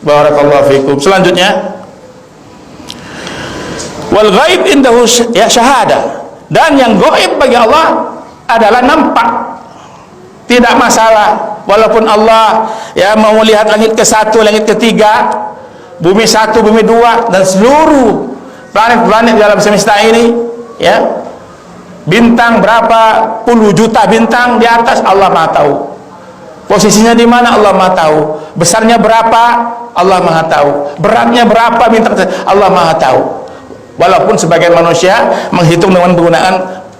Barakallahu fikum. Selanjutnya, wal ghaib indahu ya syahada. Dan yang gaib bagi Allah adalah nampak. Tidak masalah walaupun Allah ya mau melihat langit ke-1, langit ke-3, bumi 1, bumi 2, dan seluruh planet-planet dalam semesta ini, ya, bintang berapa puluh juta bintang di atas, Allah Maha tahu. Posisinya di mana, Allah Maha tahu. Besarnya berapa, Allah Maha tahu. Beratnya berapa bintang, Allah Maha tahu. Walaupun sebagian manusia menghitung dengan penggunaan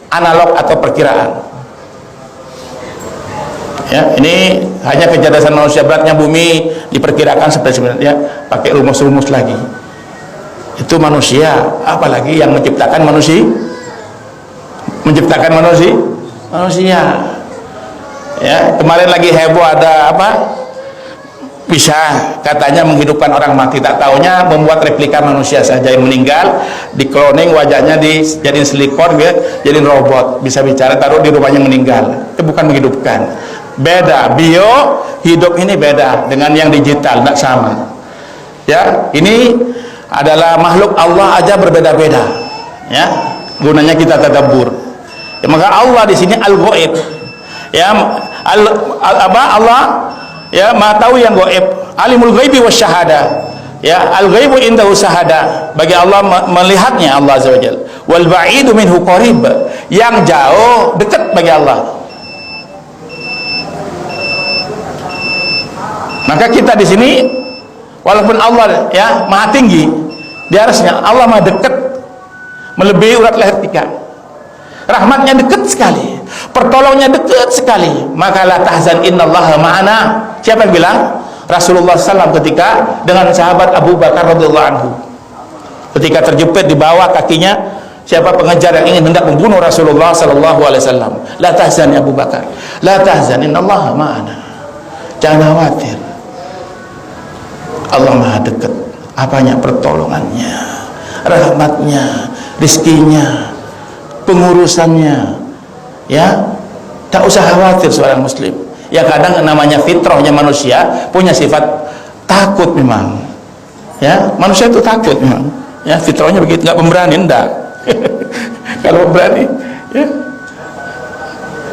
analog atau perkiraan. Ya, ini hanya kecerdasan manusia. Beratnya bumi diperkirakan seperti sebenarnya pakai rumus-rumus lagi. Itu manusia, apalagi yang menciptakan manusia. Menciptakan manusia. Ya, kemarin lagi heboh ada apa? Bisa katanya menghidupkan orang mati, tak taunya membuat replika manusia saja yang meninggal, di cloning wajahnya, dijadiin silikon, jadiin robot, bisa bicara, taruh di rumahnya meninggal. Itu bukan menghidupkan. Beda, bio hidup ini beda dengan yang digital, tidak sama. Ya, ini adalah makhluk Allah aja berbeda-beda. Ya, gunanya kita tadabbur. Ya, maka Allah di sini al-ghaib. Ya, Allah ya Maha tahu yang gaib, alimul ghaibi wasyahada. Ya, al-ghaibu indahu syahada. Bagi Allah melihatnya Allah azza wajalla. Wal ba'idu minhu qarib. Yang jauh dekat bagi Allah. Maka kita di sini walaupun Allah ya Maha tinggi di atasnya, Allah Maha dekat, melebihi urat leher kita. Rahmatnya dekat sekali, pertolongannya dekat sekali. Maka la tahzan innallaha ma'ana. Siapa yang bilang? Rasulullah SAW ketika dengan sahabat Abu Bakar radhiyallahu anhu. Ketika terjepit di bawah kakinya siapa pengejar yang ingin hendak membunuh Rasulullah sallallahu alaihi wasallam. La tahzan ya Abu Bakar. La tahzan innallaha ma'ana. Jangan khawatir. Allah Maha dekat. Apanya? Pertolongannya, rahmatnya, rizkinya, pengurusannya. Ya, tak usah khawatir seorang muslim. Ya, kadang namanya fitrahnya manusia punya sifat takut memang. Ya, manusia itu takut memang. Ya, fitrahnya begitu, nggak pemberani, enggak. Kalau pemberani, ya,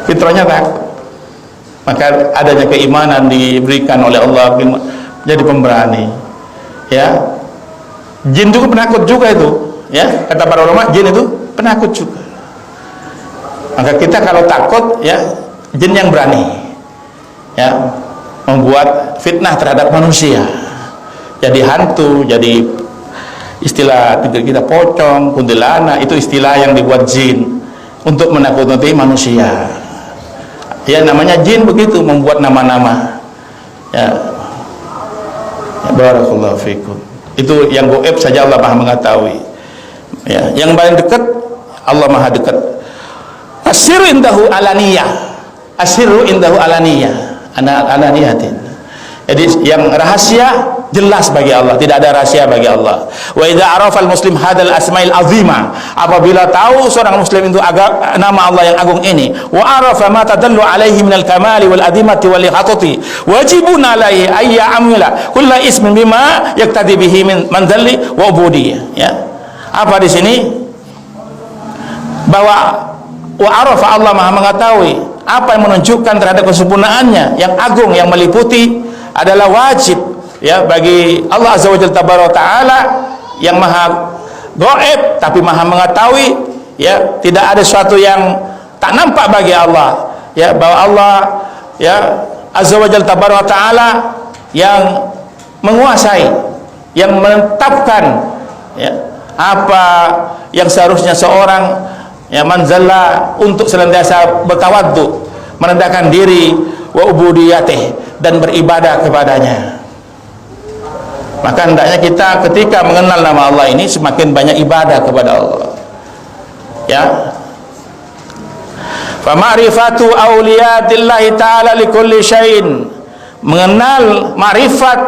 fitrahnya takut. Maka adanya keimanan diberikan oleh Allah jadi pemberani. Ya, jin juga penakut juga itu. Ya, kata para ulama, jin itu penakut juga. Maka kita kalau takut, ya, jin yang berani, ya, membuat fitnah terhadap manusia. Jadi hantu, jadi istilah kita pocong, kuntilanak, itu istilah yang dibuat jin untuk menakut-nakuti manusia. Ya, namanya jin begitu, membuat nama-nama. Ya, barakallahu fikum. Itu yang gaib saja Allah Maha mengetahui. Ya, yang paling dekat Allah Maha dekat. Asirru indahu alaniyah. Asirru indahu alaniyah. Ananiyatin. Jadi yang rahasia jelas bagi Allah, tidak ada rahasia bagi Allah. Wa idza arafa al-muslim hadzal asma'il azima, apabila tahu seorang muslim itu nama Allah yang agung ini, wa arafa ma tadallu alaihi minal kamali wal adimati wal ihatati, wajibun alaihi ay ya'mila kullu ismin bima yaqtadi bihi min manzali wa ubudiyyah. Ya. Apa di sini? Bahwa wa arafa, Allah Maha mengetahui apa yang menunjukkan terhadap kesempurnaannya yang agung, yang meliputi, adalah wajib ya bagi Allah Azza wa Jalla Tabaraka Ta'ala yang maha gaib tapi maha mengetahui, ya, tidak ada sesuatu yang tak nampak bagi Allah, ya, bahwa Allah ya Azza wa Jalla Tabaraka Ta'ala yang menguasai, yang menetapkan ya apa yang seharusnya seorang ya manzala untuk senantiasa bertawaddu, merendahkan diri, wa ubudiyatih, dan beribadah kepadanya. Maka hendaknya kita ketika mengenal nama Allah ini semakin banyak ibadah kepada Allah. Ya. Fa ma'rifatu auliyatillahi ta'ala likulli syai'in, mengenal ma'rifat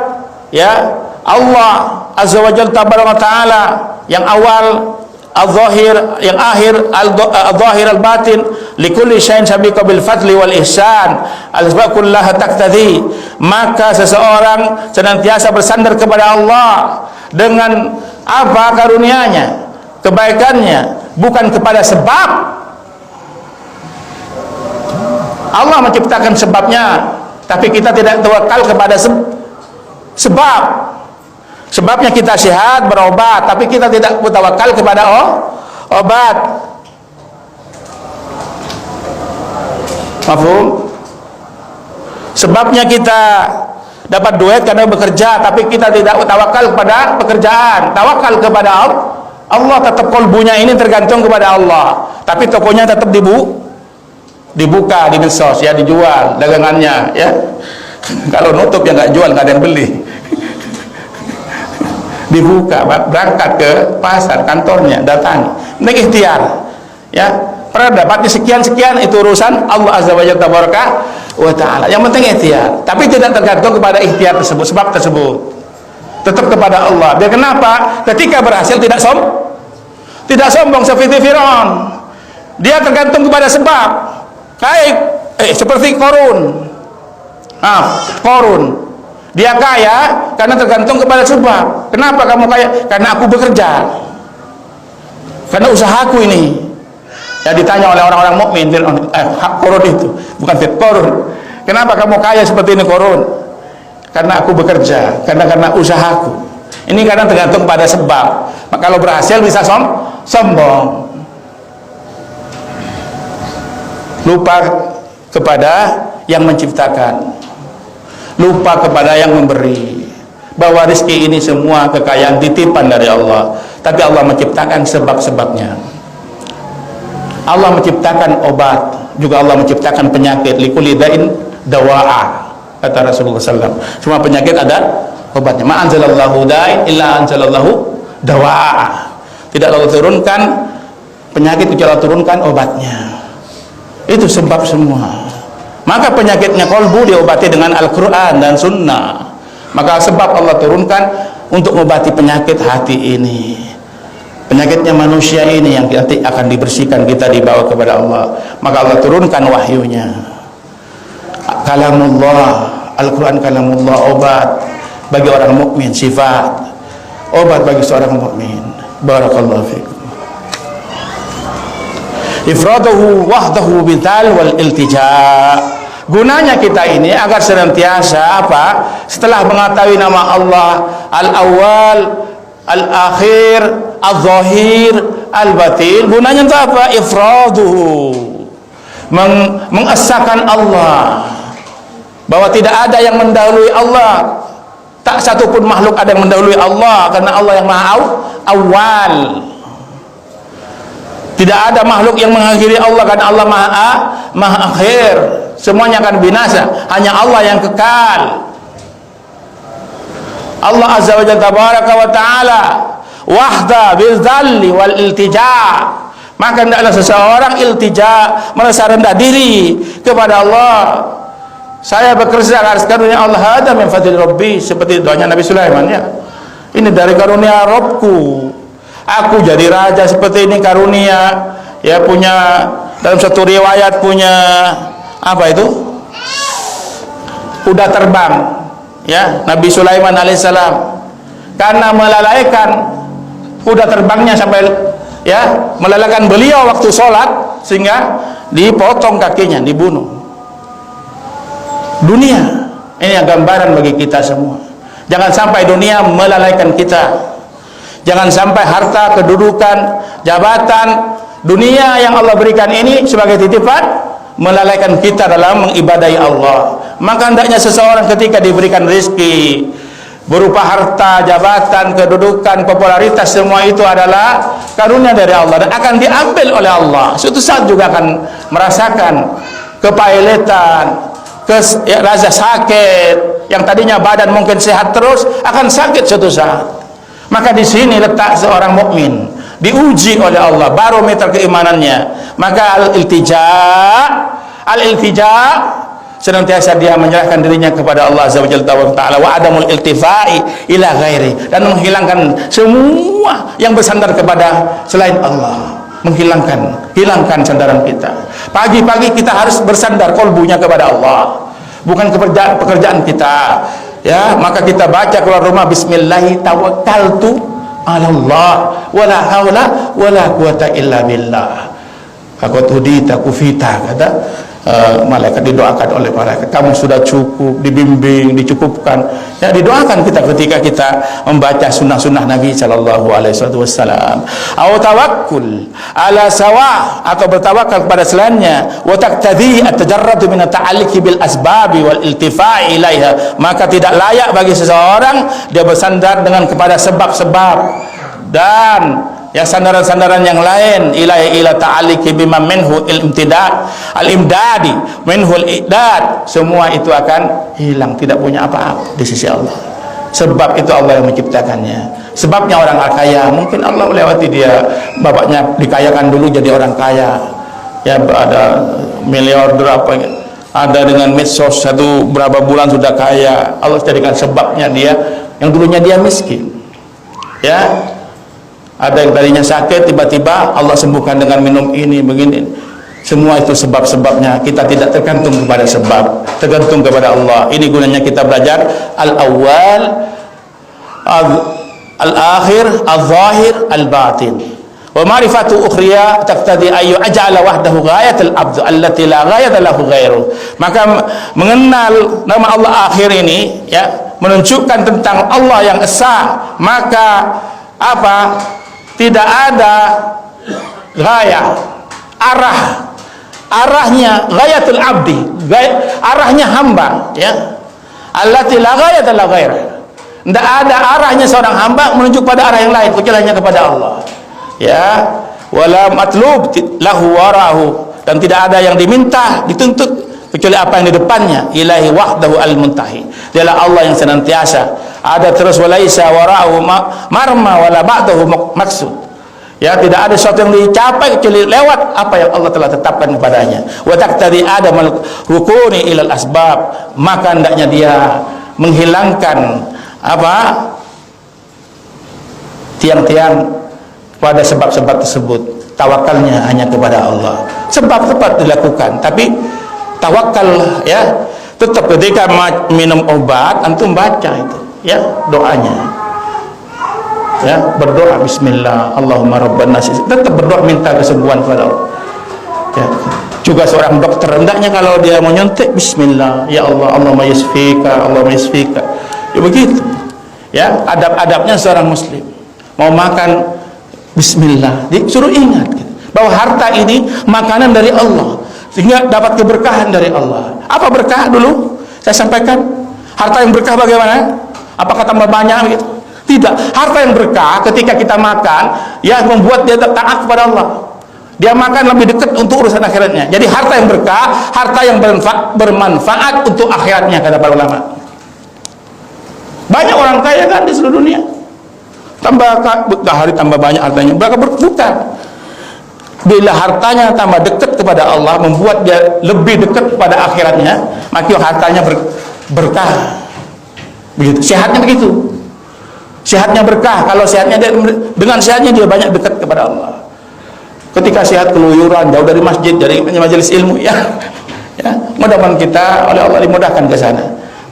ya Allah Azza wa Jalla Tabaraka Ta'ala yang awal, al-zahir, yang akhir, al-zahir al-batin, likulli syai'in sabiqa bil fadli wal ihsan, al-asbab kullaha taqtadi. Maka seseorang senantiasa bersandar kepada Allah dengan apa karunia-Nya, kebaikannya, bukan kepada sebab. Allah menciptakan sebabnya, tapi kita tidak tawakal kepada sebab. Sebabnya kita sehat, berobat, tapi kita tidak bertawakal kepada obat. Mafhum? Sebabnya kita dapat duit karena bekerja, tapi kita tidak tawakal kepada pekerjaan, tawakal kepada Allah. Tetap kolbunya ini tergantung kepada Allah, tapi tokonya tetap dibuka di medsos, ya, dijual dagangannya, ya. Kalau nutup ya nggak jual, nggak ada yang beli. Dibuka, berangkat ke pasar, kantornya, datangi, naik ikhtiar, ya. Pernah dapatnya sekian-sekian, itu urusan Allah Azza wa Jalla Tabaraka wa Ta'ala. Yang penting ikhtiar, tapi tidak tergantung kepada ikhtiar tersebut, sebab tersebut, tetap kepada Allah. Biar kenapa? Ketika berhasil tidak sombong seperti Firaun. Dia tergantung kepada sebab. Seperti Qarun. Qarun. Dia kaya karena tergantung kepada sebab. Kenapa kamu kaya? Karena aku bekerja. Karena usahaku ini. Ya, ditanya oleh orang-orang mukmin, Qarun itu, bukan Qarun. Kenapa kamu kaya seperti ini, Qarun? Karena aku bekerja, karena usahaku. Ini karena tergantung pada sebab. Maka kalau berhasil bisa sombong. Lupa kepada yang menciptakan, lupa kepada yang memberi, bahwa rezeki ini semua kekayaan titipan dari Allah, tapi Allah menciptakan sebab-sebabnya. Allah menciptakan obat, juga Allah menciptakan penyakit. Likulli da'in dawa'a, kata Rasulullah SAW. Semua penyakit ada obatnya. Ma anzalallahu da'in illa anzalallahu dawa'a. Tidak Allah turunkan penyakit, kecuali Allah turunkan obatnya. Itu sebab semua. Maka penyakitnya kolbu diobati dengan Al-Quran dan Sunnah. Maka sebab Allah turunkan untuk mengobati penyakit hati ini, penyakitnya manusia ini yang nanti akan dibersihkan, kita dibawa kepada Allah. Maka Allah turunkan wahyunya. Kalamullah, Al-Quran kalamullah, obat bagi orang mukmin, sifat obat bagi seorang mukmin. Barakallahu fikum. Ifraduhu wahdahu bidal wal iltija. Gunanya kita ini agar senantiasa apa? Setelah mengetahui nama Allah Al-Awwal, Al-Akhir, Al-Zahir, Al-Batin, gunanya untuk apa? Ifraduhu, mengesahkan Allah, bahwa tidak ada yang mendahului Allah. Tak satu pun makhluk ada yang mendahului Allah, karena Allah yang Maha Awal. Tidak ada makhluk yang mengakhiri Allah, karena Allah Maha Akhir. Semuanya akan binasa, hanya Allah yang kekal. Allah Azza wa Jalla Tabaraka wa Ta'ala wahda bidzalli wal iltija. Maka hendaklah seseorang iltija, merasa rendah diri kepada Allah, Saya bekerja atas karunia Allah, hada min fadli Rabbi, seperti doanya Nabi Sulaiman ya. Ini dari karunia Rabbku. Aku jadi raja seperti ini karunia. Ya, punya dalam satu riwayat punya apa itu? Kuda terbang. Ya, Nabi Sulaiman alaihissalam karena melalaikan kuda terbangnya sampai ya melalaikan beliau waktu sholat sehingga dipotong kakinya, dibunuh. Dunia ini gambaran bagi kita semua. Jangan sampai dunia melalaikan kita. Jangan sampai harta, kedudukan, jabatan, dunia yang Allah berikan ini sebagai titipan melalaikan kita dalam mengibadahi Allah. Maka hendaknya seseorang ketika diberikan rezeki berupa harta, jabatan, kedudukan, popularitas, semua itu adalah karunia dari Allah dan akan diambil oleh Allah. Suatu saat juga akan merasakan kepailetan, rasa sakit. Yang tadinya badan mungkin sehat terus akan sakit suatu saat. Maka di sini letak seorang mukmin diuji oleh Allah, barometer keimanannya. Maka al-iltija senantiasa dia menyerahkan dirinya kepada Allah Azza wa Jalla wa adamul iltifai ila ghairi, dan menghilangkan semua yang bersandar kepada selain Allah. Hilangkan sandaran kita. Pagi-pagi kita harus bersandar kolbunya kepada Allah, bukan pekerjaan kita. Ya, maka kita baca keluar rumah bismillahi tawakkaltu 'ala Allah wala haula wala quwata illa billah. Qad hudita kufita, kata malaikat, didoakan oleh malaikat, kamu sudah cukup, dibimbing, dicukupkan. Ya, didoakan kita ketika kita membaca sunnah-sunnah Nabi sallallahu alaihi wasallam. Au tawakkul ala sawa, atau bertawakal kepada selainnya, wa taqtadi at-tajarrud min at-ta'alluqi bil asbabi wal iltifai ilaiha. Maka tidak layak bagi seseorang dia bersandar dengan kepada sebab-sebab dan ya sandaran-sandaran yang lain, ila ta'alliqi bima minhu al-imdadi minhu al-idad. Semua itu akan hilang, tidak punya apa-apa di sisi Allah. Sebab itu Allah yang menciptakannya. Sebabnya orang kaya, mungkin Allah melewati dia, bapaknya dikayakan dulu jadi orang kaya. Ya, ada miliarder apa, ada dengan medsos satu berapa bulan sudah kaya. Allah jadikan sebabnya dia yang dulunya dia miskin. Ya, ada yang tadinya sakit, tiba-tiba Allah sembuhkan dengan minum ini, begini. Semua itu sebab-sebabnya. Kita tidak tergantung kepada sebab, tergantung kepada Allah. Ini gunanya kita belajar al-awwal, al-akhir, al-zahir, al-batin. Wa ma'rifatu ukhriya taqtadi ayu aj'ala wahdahu ghayatul abd allati la ghayata lahu ghairu. Maka mengenal nama Allah akhir ini ya menunjukkan tentang Allah yang esa. Maka apa? Tidak ada gaya, arahnya ghayatul abdi, arahnya hamba, ya. Allati la ghayata la ghair. Tidak ada arahnya seorang hamba menuju pada arah yang lain kecuali hanya kepada Allah. Ya, wala matlub lahu warahu, dan tidak ada yang diminta, dituntut kecuali apa yang di depannya. Ilahi wahdahu al-muntahi. Dialah Allah yang senantiasa ada terus, walaisa wara'u marma wala ba'dahu maksud. Ya, tidak ada sesuatu yang dicapai kecuali lewat apa yang Allah telah tetapkan kepadanya. Wa taqtadi adamal rukuni ilal asbab. Maka hendaknya dia menghilangkan apa? Tiang-tiang pada sebab-sebab tersebut. Tawakalnya hanya kepada Allah. Sebab tepat dilakukan, tapi tawakal ya tetap ketika minum obat antum baca itu ya doanya, ya berdoa bismillah Allahumma rabban nas, tetap berdoa minta kesembuhan kepada Allah. Ya, juga seorang dokter hendaknya kalau dia mau nyuntik bismillah ya Allah, Allahumma yasfika, Allahumma yasfika, ya begitu ya. Adab-adabnya seorang muslim mau makan bismillah, disuruh ingat gitu, bahwa harta ini makanan dari Allah sehingga dapat keberkahan dari Allah. Apa berkah dulu saya sampaikan? Harta yang berkah bagaimana? Apakah tambah banyak gitu? Tidak. Harta yang berkah ketika kita makan ya membuat dia taat kepada Allah. Dia makan lebih dekat untuk urusan akhiratnya. Jadi harta yang berkah, harta yang bermanfaat untuk akhiratnya, kata para ulama. Banyak orang kaya kan di seluruh dunia. Tambah hari tambah banyak hartanya. Bukan. Bila hartanya tambah dekat kepada Allah, membuat dia lebih dekat kepada akhiratnya, maka hartanya berkah. Begitu. Sehatnya begitu. Sehatnya berkah. Kalau sehatnya dia, dengan sehatnya dia banyak dekat kepada Allah. Ketika sehat keluyuran, jauh dari masjid, dari majelis ilmu, ya, mudah-mudahan kita oleh Allah dimudahkan ke sana.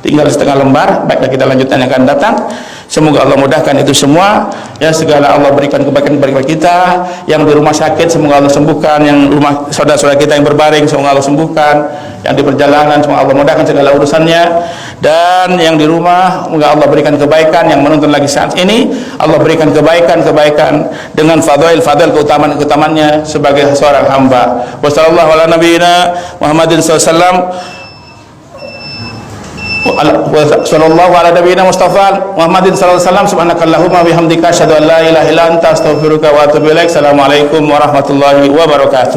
Tinggal setengah lembar, baiklah kita lanjutkan yang akan datang. Semoga Allah mudahkan itu semua, ya, segala Allah berikan kebaikan kepada kita. Yang di rumah sakit semoga Allah sembuhkan, yang rumah saudara-saudara kita yang berbaring semoga Allah sembuhkan, yang di perjalanan semoga Allah mudahkan segala urusannya, dan yang di rumah semoga Allah berikan kebaikan. Yang menonton lagi saat ini Allah berikan kebaikan dengan fadail keutamaan-keutamaannya sebagai seorang hamba. Wassallallahu ala nabiyina Muhammadin sallallahu sallallahu ala nabiyina Mustafa Muhammadin sallallahu alaihi wasallam. Subhanakallahumma bihamdika asyhadu an la ilaha illa anta astaghfiruka wa atubu ilaik. Assalamualaikum warahmatullahi wabarakatuh.